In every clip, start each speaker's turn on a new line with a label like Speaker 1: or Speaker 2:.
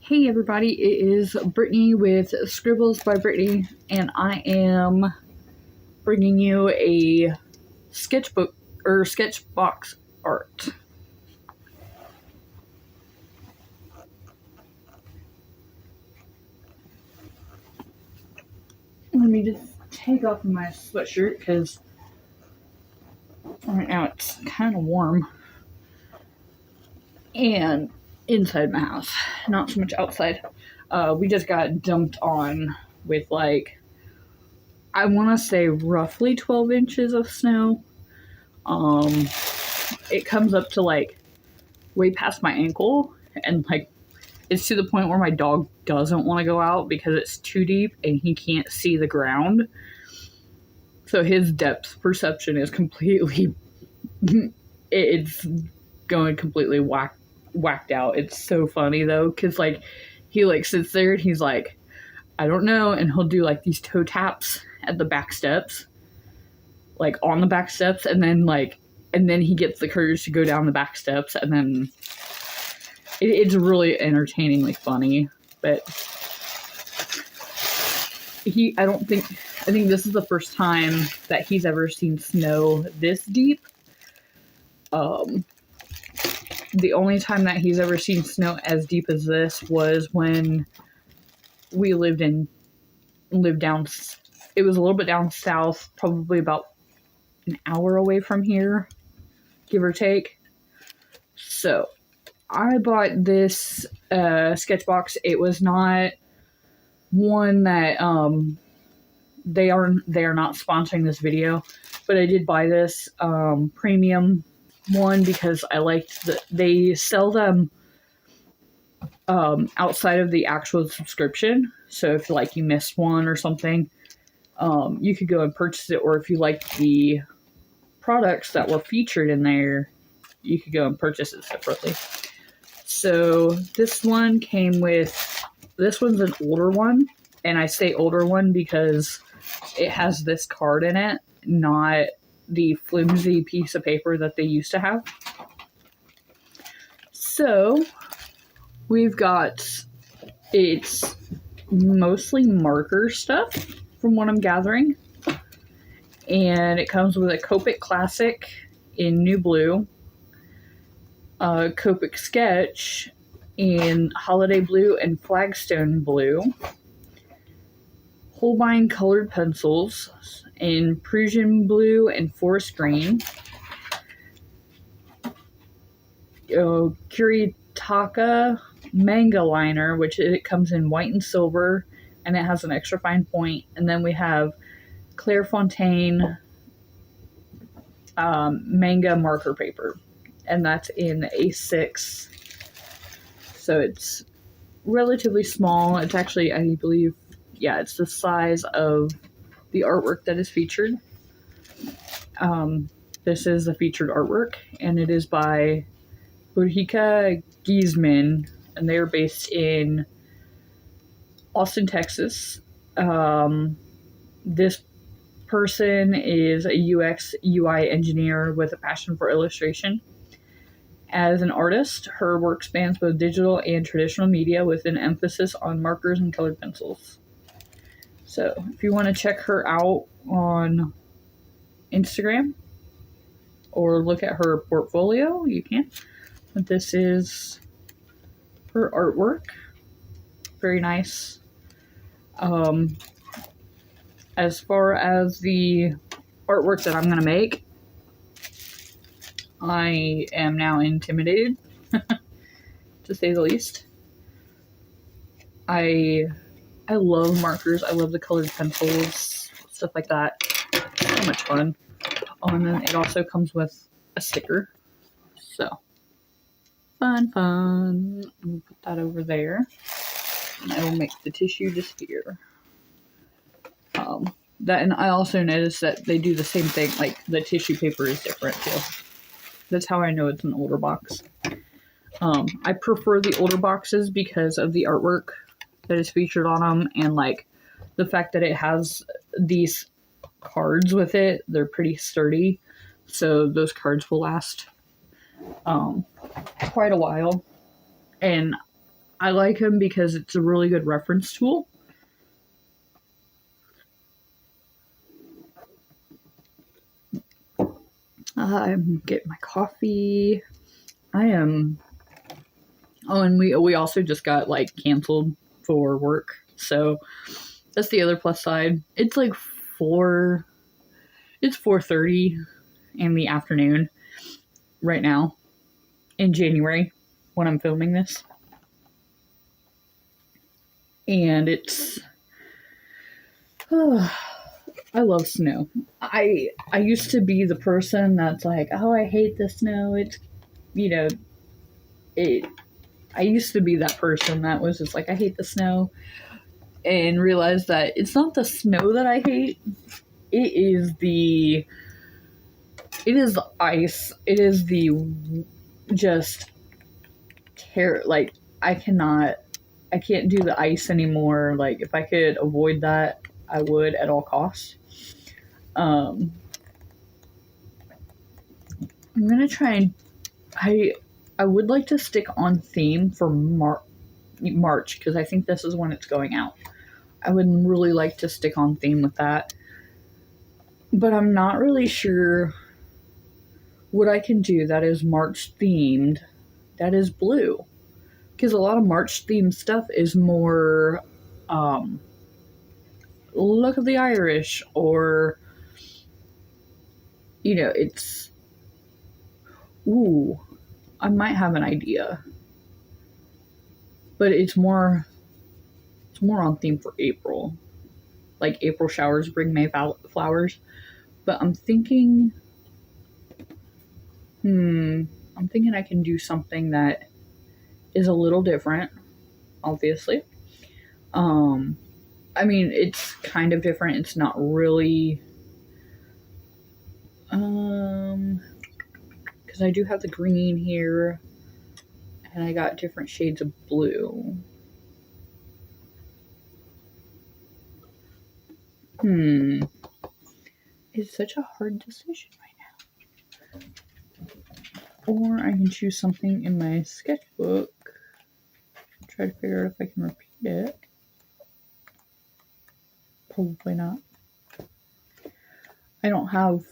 Speaker 1: Hey everybody, it is Brittany with Scribbles by Brittany, and I am bringing you a sketchbook or sketchbox art. Let me just take off my sweatshirt because right now it's kind of warm and inside my house, not so much outside. We just got dumped on with I want to say roughly 12 inches of snow. It comes up to way past my ankle, and it's to the point where my dog doesn't want to go out because it's too deep and he can't see the ground. So his depth perception is completely it's going completely whacked out. It's so funny though, because he sits there and he's like, I don't know, and he'll do these toe taps at the back steps, on the back steps, and then he gets the courage to go down the back steps, and then it's really entertainingly funny. But I think this is the first time that he's ever seen snow this deep. The only time that he's ever seen snow as deep as this was when we lived down. It was a little bit down south, probably about an hour away from here, give or take. So I bought this Sketchbox. It was not one that they are not sponsoring this video, but I did buy this premium one because I liked they sell them outside of the actual subscription. So if you missed one or something, you could go and purchase it, or if you liked the products that were featured in there, you could go and purchase it separately. So this one this one's an older one, and I say older one because it has this card in it, not the flimsy piece of paper that they used to have. So we've got, it's mostly marker stuff from what I'm gathering, and it comes with a Copic Classic in New Blue, a Copic Sketch in Holiday Blue and Flagstone Blue, Holbein colored pencils in Prussian Blue and Forest Green, Kuritaka manga liner, which it comes in white and silver, and it has an extra fine point. And then we have Clairefontaine manga marker paper, and that's in A6. So it's relatively small. It's actually, I believe, yeah, it's the size of the artwork that is featured. This is the featured artwork, and it is by Burhika Giesman, and they're based in Austin, Texas. This person is a UX UI engineer with a passion for illustration. As an artist, her work spans both digital and traditional media with an emphasis on markers and colored pencils. So if you want to check her out on Instagram or look at her portfolio, you can. But this is her artwork. Very nice. As far as the artwork that I'm going to make, I am now intimidated, to say the least. I love markers. I love the colored pencils, stuff like that. So much fun. Oh, and then it also comes with a sticker. So, fun. We'll put that over there. And I will make the tissue disappear. And I also noticed that they do the same thing. The tissue paper is different too. That's how I know it's an older box. I prefer the older boxes because of the artwork that is featured on them, and the fact that it has these cards with it. They're pretty sturdy, so those cards will last quite a while. And I like him because it's a really good reference tool. I'm getting my coffee. I am. Oh, and we also just got like canceled for work, so that's the other plus side. It's like 4. It's 4:30 in the afternoon right now in January when I'm filming this, and it's. I love snow. I used to be the person that's like, oh, I hate the snow. It's you know it. I used to be that person that was just like, I hate the snow, and realized that it's not the snow that I hate. It is the ice. It is the just like I can't do the ice anymore. Like if I could avoid that, I would at all costs. Um, I'm gonna try and I would like to stick on theme for March because I think this is when it's going out. I would really like to stick on theme with that, but I'm not really sure what I can do that is March themed. That is blue because a lot of March themed stuff is more um, look of the Irish or it's ooh, I might have an idea, but it's more on theme for April. Like April showers bring May flowers. But I'm thinking I can do something that is a little different, obviously. Um, I mean, it's kind of different. It's not really, because I do have the green here, and I got different shades of blue. It's such a hard decision right now. Or I can choose something in my sketchbook. Try to figure out if I can repeat it. Probably not. I don't have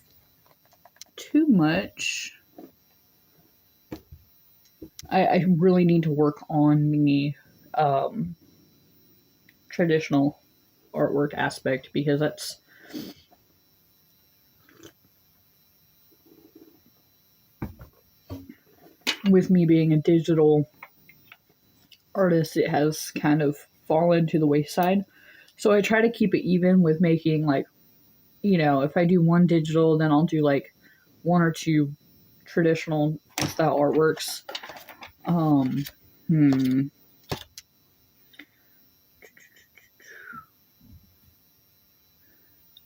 Speaker 1: too much. I really need to work on the traditional artwork aspect because that's with me being a digital artist, it has kind of fallen to the wayside. So I try to keep it even with making like, if I do one digital, then I'll do like one or two traditional style artworks. I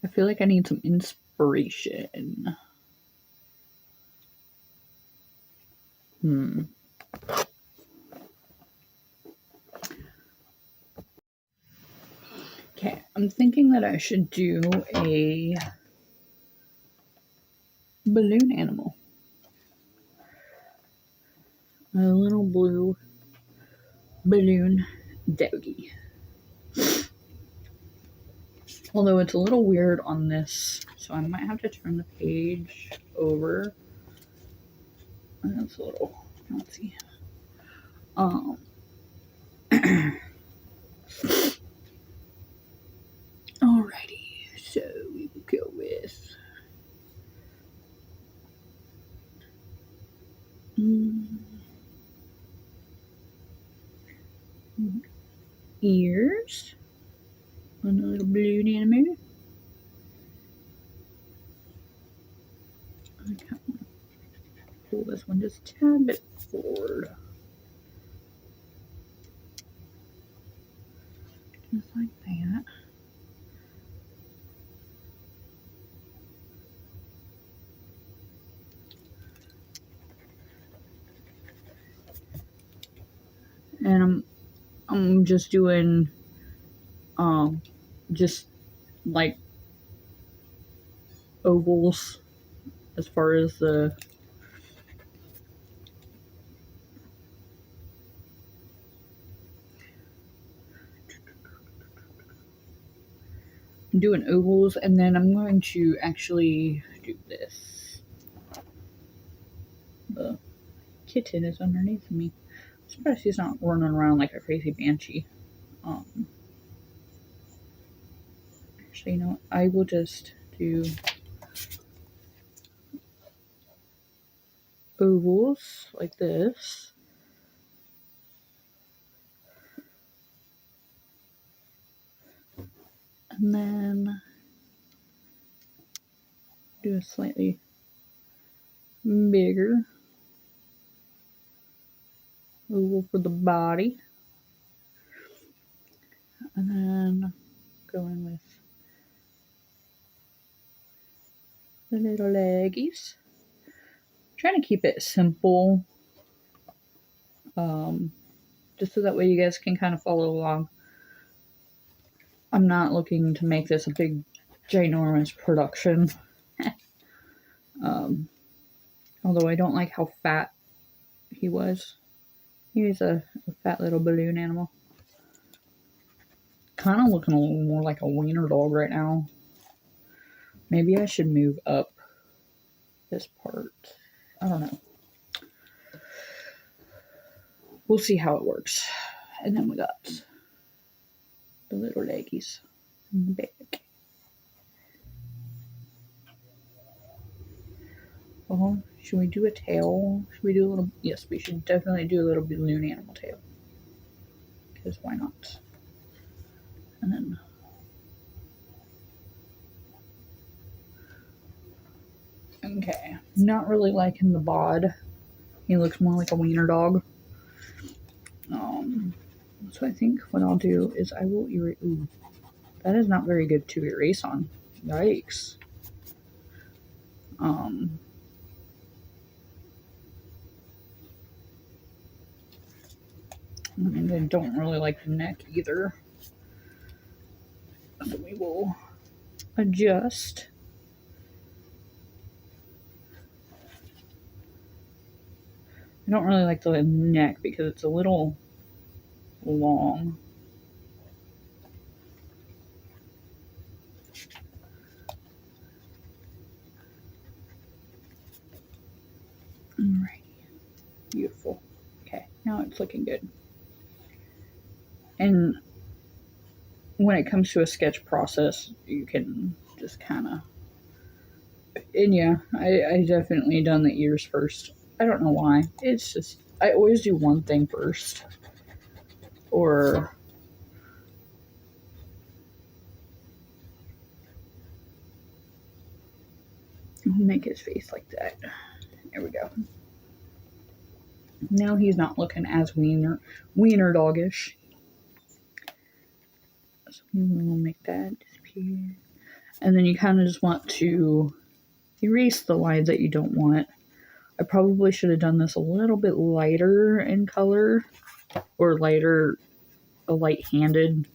Speaker 1: feel like I need some inspiration. Okay, I'm thinking that I should do a balloon animal. A little blue balloon doggy. Although it's a little weird on this, so I might have to turn the page over. That's a little, let's see. Alrighty, so we will go with ears on a little balloon animal. I kind of pull this one just a tad bit forward. Just like that. And I'm just doing just like ovals as far as the I'm doing ovals, and then I'm going to actually do this. The kitten is underneath me. I'm surprised he's not running around like a crazy banshee. Actually, you know what? I will just do ovals like this. And then do a slightly bigger oval for the body. And then go in with the little leggies. Trying to keep it simple, just so that way you guys can kind of follow along. I'm not looking to make this a big, ginormous production. Although I don't like how fat he was. He was a fat little balloon animal. Kind of looking a little more like a wiener dog right now. Maybe I should move up this part. I don't know. We'll see how it works. And then we got the little leggies in the back. Oh, should we do a tail? Should we do a little? Yes, we should definitely do a little balloon animal tail. Because why not? And then okay, not really liking the bod. He looks more like a wiener dog. So I think what I'll do is I will erase. Ooh, that is not very good to erase on. Yikes. And I don't really like the neck either. So we will adjust. I don't really like the neck because it's a little long. Alrighty. Beautiful. Okay, now it's looking good. And when it comes to a sketch process, you can just kind of... And yeah, I definitely done the ears first. I don't know why. It's just, I always do one thing first. Or... make his face like that. There we go. Now he's not looking as wiener doggish. So we'll make that disappear. And then you kind of just want to erase the lines that you don't want. I probably should have done this a little bit lighter in color, or light-handed.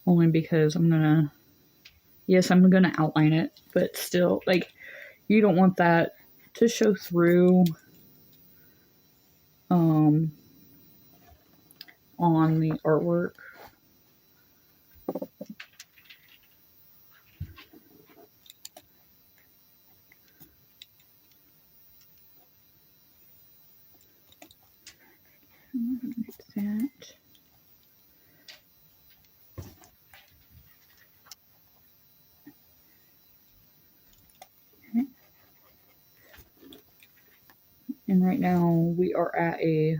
Speaker 1: Only because I'm gonna outline it, but still, like, you don't want that to show through on the artwork. Like that. Okay. And right now we are at a...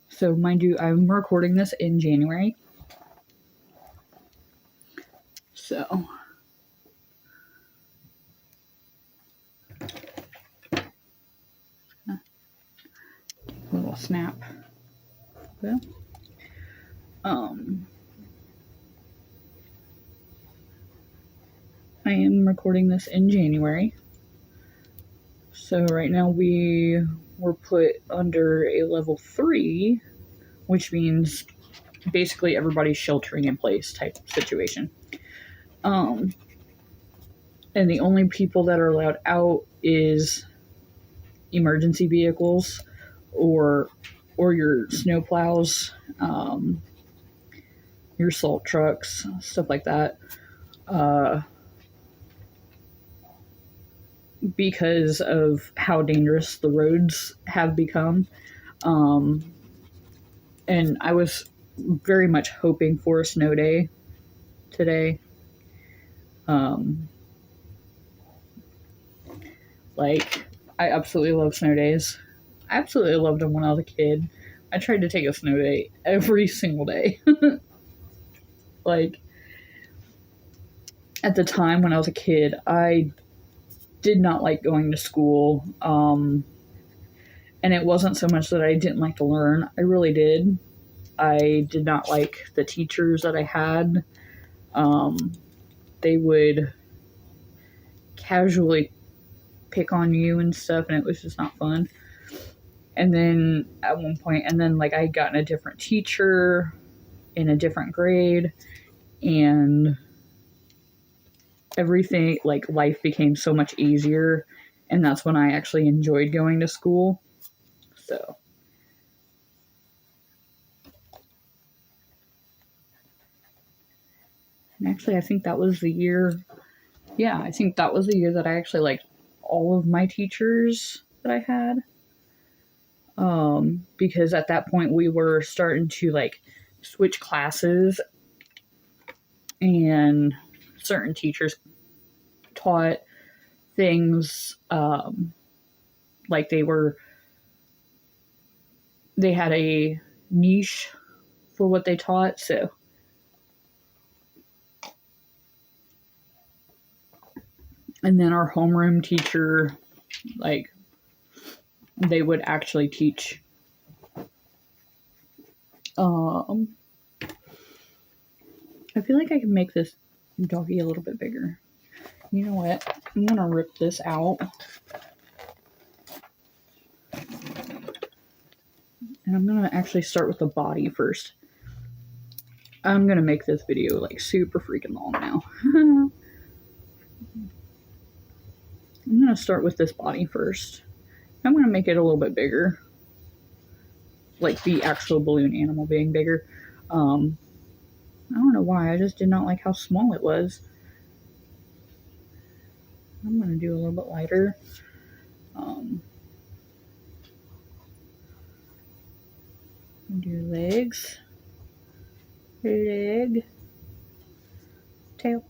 Speaker 1: So mind you, I'm recording this in January. So a little snap. Well, I am recording this in January. So right now we were put under a level 3, which means basically everybody's sheltering in place type situation. And the only people that are allowed out is emergency vehicles or your snowplows, your salt trucks, stuff like that. Because of how dangerous the roads have become. And I was very much hoping for a snow day today. Like, I absolutely love snow days. I absolutely loved them when I was a kid. I tried to take a snow day every single day. Like, at the time when I was a kid, I did not like going to school. And it wasn't so much that I didn't like to learn. I really did. I did not like the teachers that I had. They would casually pick on you and stuff, and it was just not fun. And then at one point, like I had gotten a different teacher in a different grade, and everything, like life became so much easier, and that's when I actually enjoyed going to school. So. And actually, I think that was the year. Yeah, I think that was the year that I actually liked all of my teachers that I had. Because at that point we were starting to like switch classes, and certain teachers taught things like they had a niche for what they taught. So and then our homeroom teacher, like they would actually teach I feel like I can make this doggy a little bit bigger. You know what? I'm gonna rip this out. And I'm gonna actually start with the body first. I'm gonna make this video like super freaking long now. I'm gonna start with this body first. I'm gonna make it a little bit bigger. Like the actual balloon animal being bigger. I don't know why, I just did not like how small it was. I'm gonna do a little bit lighter. Do legs. Leg. Tail.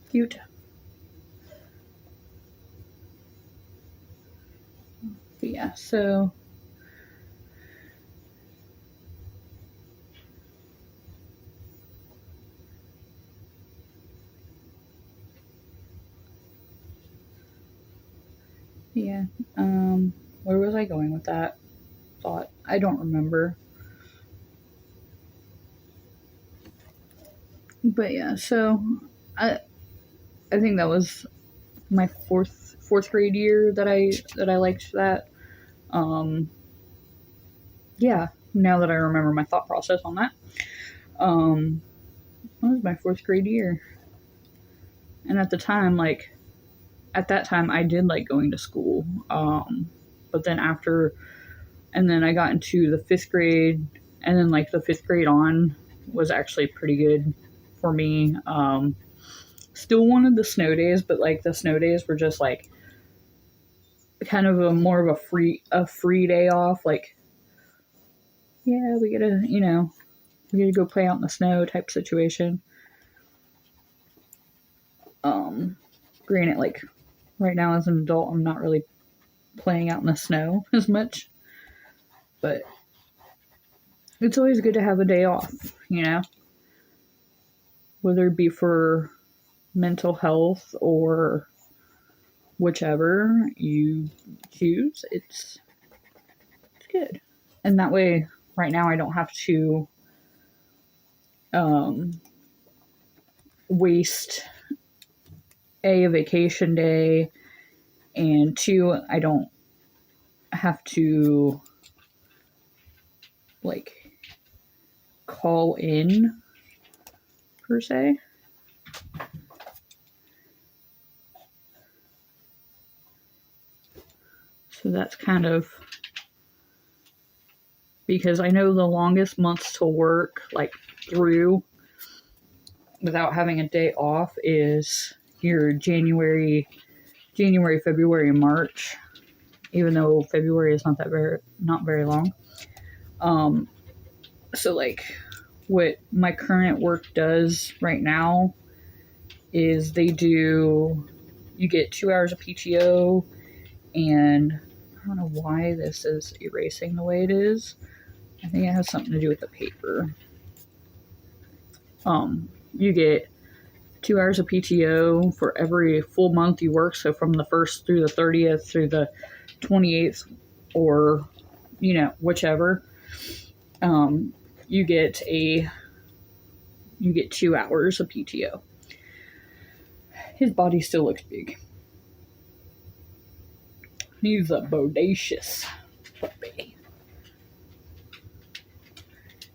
Speaker 1: Cute. But yeah, so yeah, where was I going with that thought? I don't remember. But yeah, so I think that was my fourth grade year that I liked that. Yeah, now that I remember my thought process on that. That was my fourth grade year. And at the time, like at that time I did like going to school. But then and then I got into the fifth grade, and then like the fifth grade on was actually pretty good for me. Still wanted the snow days, but like the snow days were just like kind of more of a free day off. Like, yeah, we gotta go play out in the snow type situation. Granted, like right now as an adult, I'm not really playing out in the snow as much, but it's always good to have a day off, whether it be for mental health or whichever you choose. It's good. And that way, right now, I don't have to waste a vacation day, and two, I don't have to like call in per se. So that's kind of because I know the longest months to work like through without having a day off is your January, February, and March. Even though February is not very long. So like what my current work does right now is you get 2 hours of PTO, and I don't know why this is erasing the way it is. I think it has something to do with the paper. You get 2 hours of PTO for every full month you work. So from the 1st through the 30th through the 28th, or, whichever, you get 2 hours of PTO. His body still looks big. He's a bodacious puppy.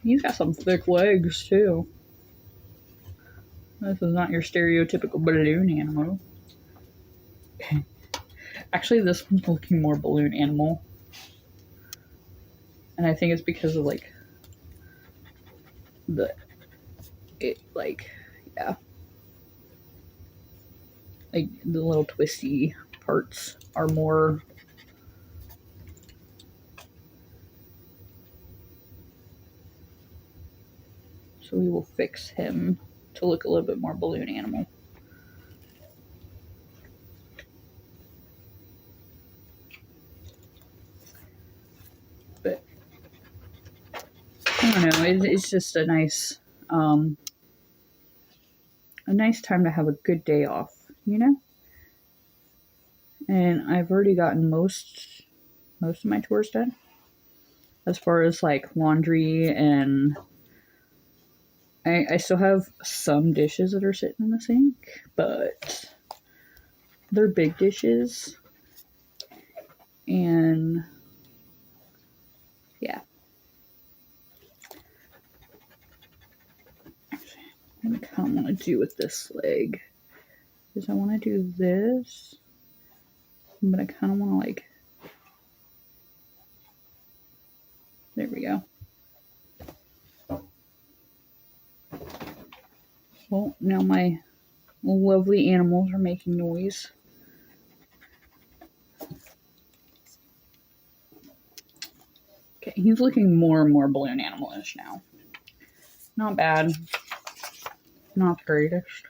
Speaker 1: He's got some thick legs too. This is not your stereotypical balloon animal. Actually, this one's looking more balloon animal. And I think it's because of like yeah. Like the little twisty parts are more. So we will fix him to look a little bit more balloon animal. But I don't know, it's just a nice time to have a good day off, And I've already gotten most of my chores done. As far as like laundry, and I still have some dishes that are sitting in the sink, but they're big dishes. And yeah. What I kind of want to do with this leg is I want to do this, but I kind of want to like, there we go. Well, now my lovely animals are making noise. Okay, he's looking more and more balloon animal-ish now. Not bad. Not the greatest.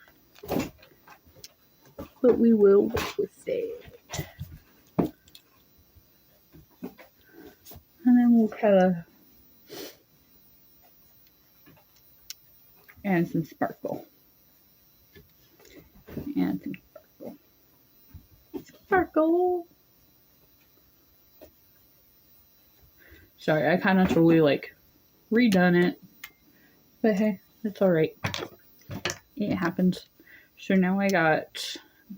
Speaker 1: But we will work with it. And then we'll kind of add some sparkle. Add some sparkle. Sparkle! Sorry, I kind of totally like redone it. But hey, it's alright. It happens. So now I got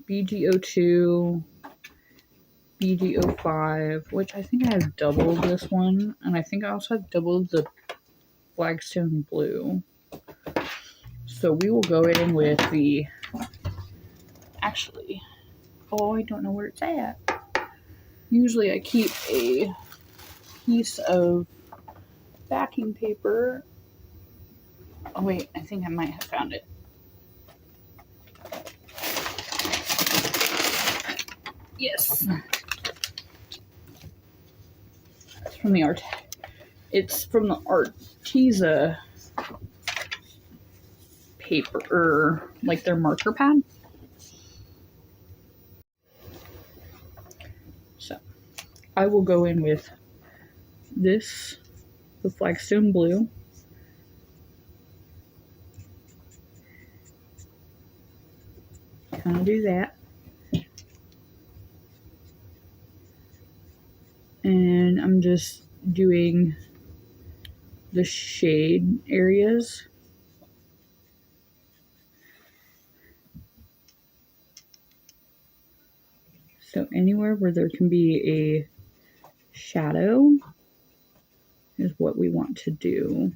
Speaker 1: BG02, BG05, which I think I have doubled this one. And I think I also have doubled the flagstone blue. So we will go in with the, actually, I don't know where it's at. Usually I keep a piece of backing paper. Oh wait, I think I might have found it. Yes. It's from the Arteza paper, or like their marker pad. So I will go in with this, the flagstone blue. Kind of do that. And I'm just doing the shade areas. So anywhere where there can be a shadow is what we want to do.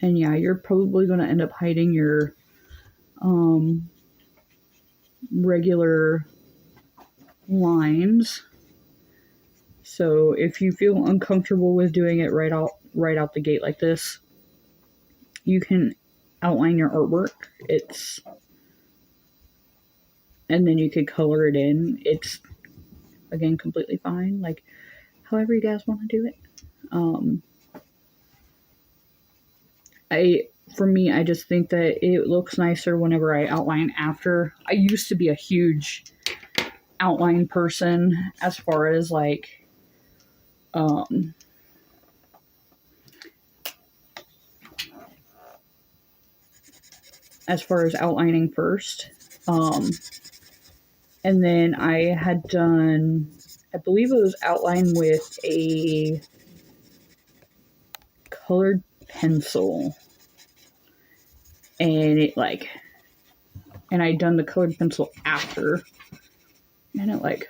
Speaker 1: And yeah, you're probably going to end up hiding your regular lines. So if you feel uncomfortable with doing it right out the gate like this, you can outline your artwork. And then you could color it in. It's, again, completely fine. Like, however you guys want to do it. For me, I just think that it looks nicer whenever I outline after. I used to be a huge outline person as far as like, outlining first. And then I had done, I believe it was outline with a colored pencil. And I'd done the colored pencil after. And it like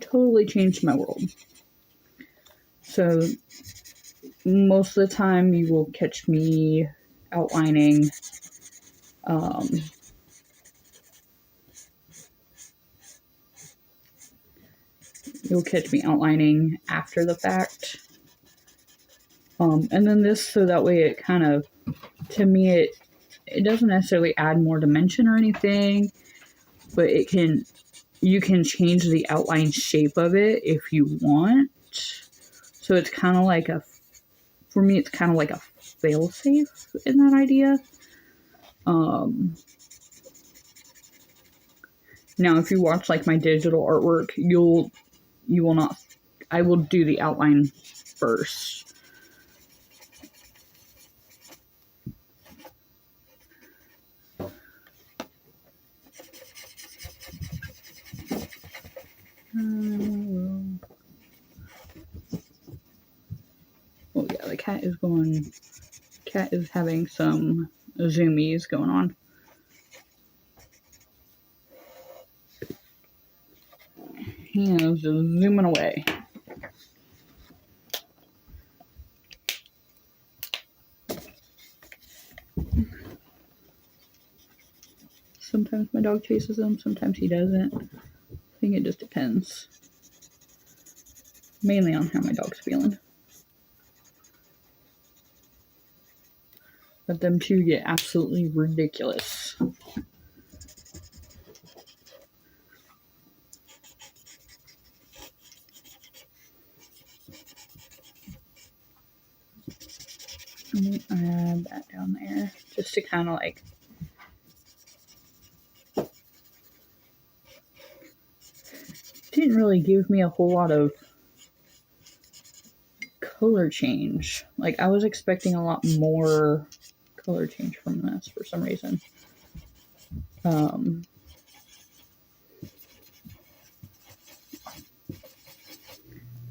Speaker 1: totally changed my world. So most of the time you will catch me outlining you'll catch me outlining after the fact. And then this, so that way it kind of, to me, it doesn't necessarily add more dimension or anything, but you can change the outline shape of it if you want. So it's kind of like for me, it's kind of like a fail-safe in that idea. Now, if you watch like my digital artwork, you will not, I will do the outline first. Oh yeah, the cat is having some zoomies going on. He is just zooming away. Sometimes my dog chases him, sometimes he doesn't. I think it just depends. Mainly on how my dog's feeling. But them two get absolutely ridiculous. Let me add that down there just to kind of like didn't really give me a whole lot of color change. Like I was expecting a lot more color change from this for some reason. And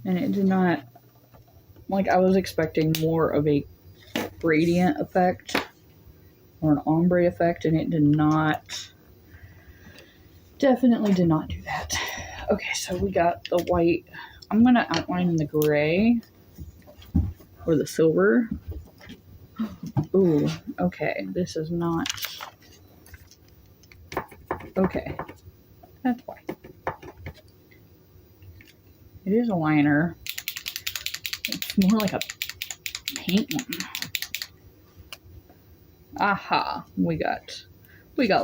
Speaker 1: it did not, like I was expecting more of a gradient effect or an ombre effect, and it did not, definitely did not do that. Okay, so we got the white. I'm going to outline in the gray or the silver. Ooh, okay, this is not, okay, that's why. It is a liner. It's more like a paint one. Aha, we got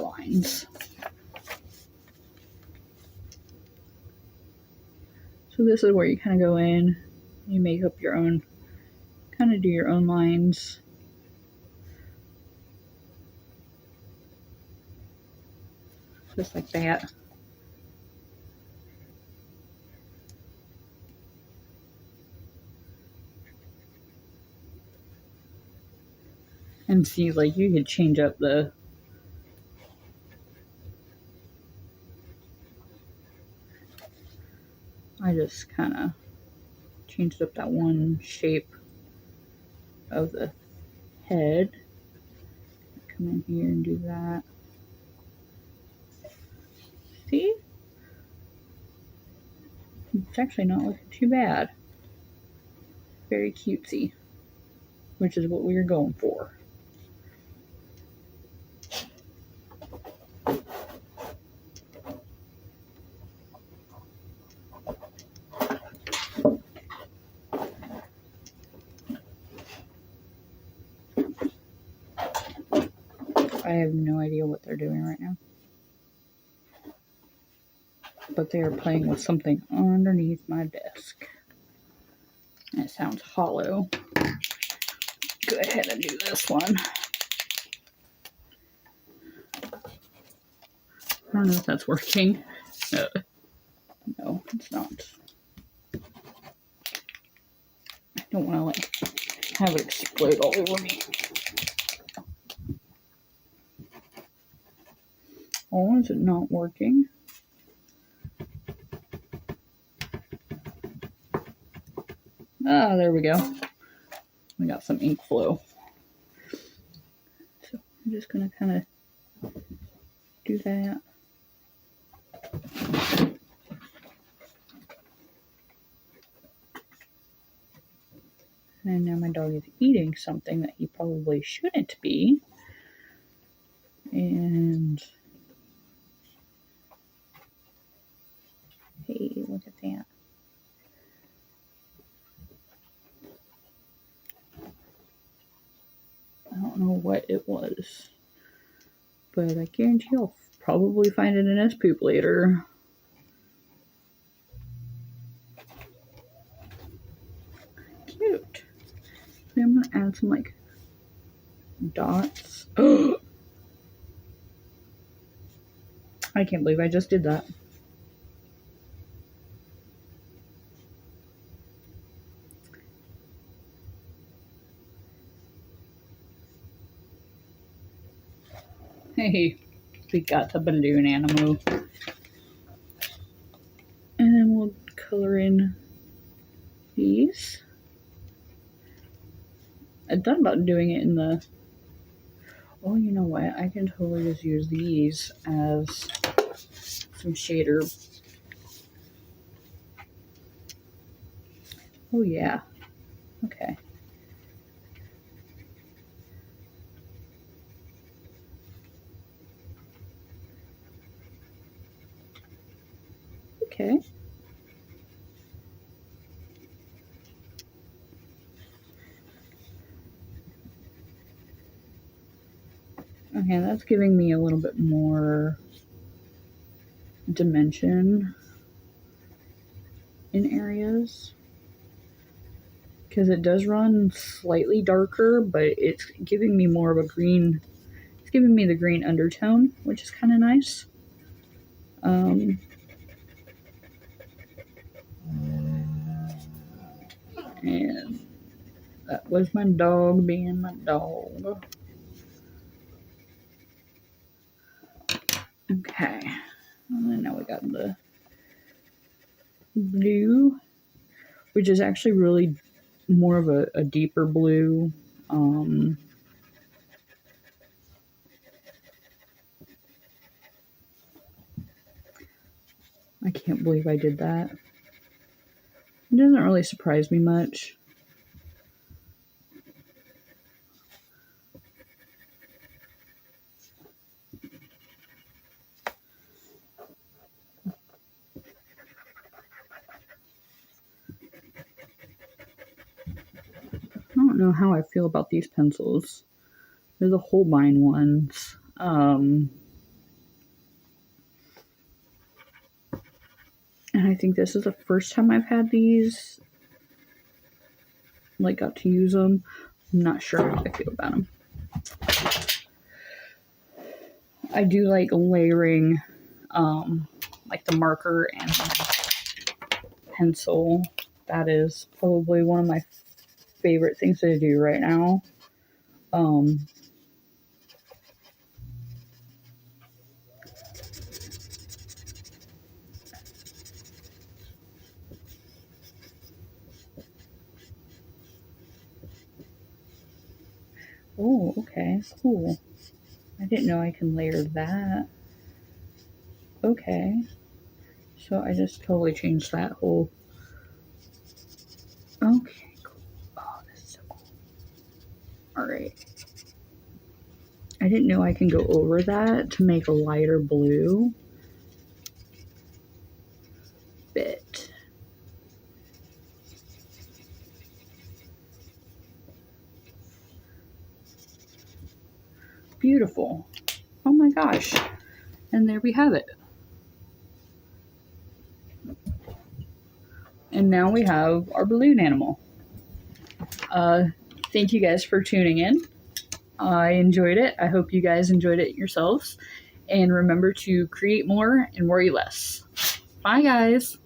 Speaker 1: lines. So this is where you kind of go in, you make up your own, kind of do your own lines. Just like that. And see, like, you could change up the, I just kind of changed up that one shape of the head. Come in here and do that. See? It's actually not looking too bad. Very cutesy, which is what we were going for. I have no idea what they're doing right now. But they are playing with something underneath my desk. And it sounds hollow. Go ahead and do this one. I don't know if that's working. No, it's not. I don't want to have it explode all over me. Oh, is it not working? Ah, there we go. We got some ink flow. So I'm just going to kind of do that. And now my dog is eating something that he probably shouldn't be. And hey, look at that. I don't know what it was, but I guarantee I'll probably find it in his poop later. Cute. Then I'm gonna add some dots. I can't believe I just did that. Hey, we got the balloon animal. And then we'll color in these. I thought about doing it in the... Oh, you know what? I can totally just use these as some shader. Oh, yeah. Okay. Okay. Okay, that's giving me a little bit more dimension in areas. Because it does run slightly darker, but it's giving me more of a green. It's giving me the green undertone, which is kind of nice. And that was my dog being my dog. Okay. And now we got the blue, which is actually really more of a deeper blue. I can't believe I did that. It doesn't really surprise me much. I don't know how I feel about these pencils. They're the Holbein ones. And I think this is the first time I've had these. Got to use them. I'm not sure how I feel about them. I do like layering, the marker and pencil. That is probably one of my favorite things to do right now. Oh, okay, cool. I didn't know I can layer that. Okay. So I just totally changed that whole... Okay, cool. Oh, this is so cool. Alright. I didn't know I can go over that to make a lighter blue bit. Beautiful. gosh. And there we have it. And now we have our balloon animal. Thank you guys for tuning in. I enjoyed it. I hope you guys enjoyed it yourselves. And remember to create more and worry less. Bye, guys.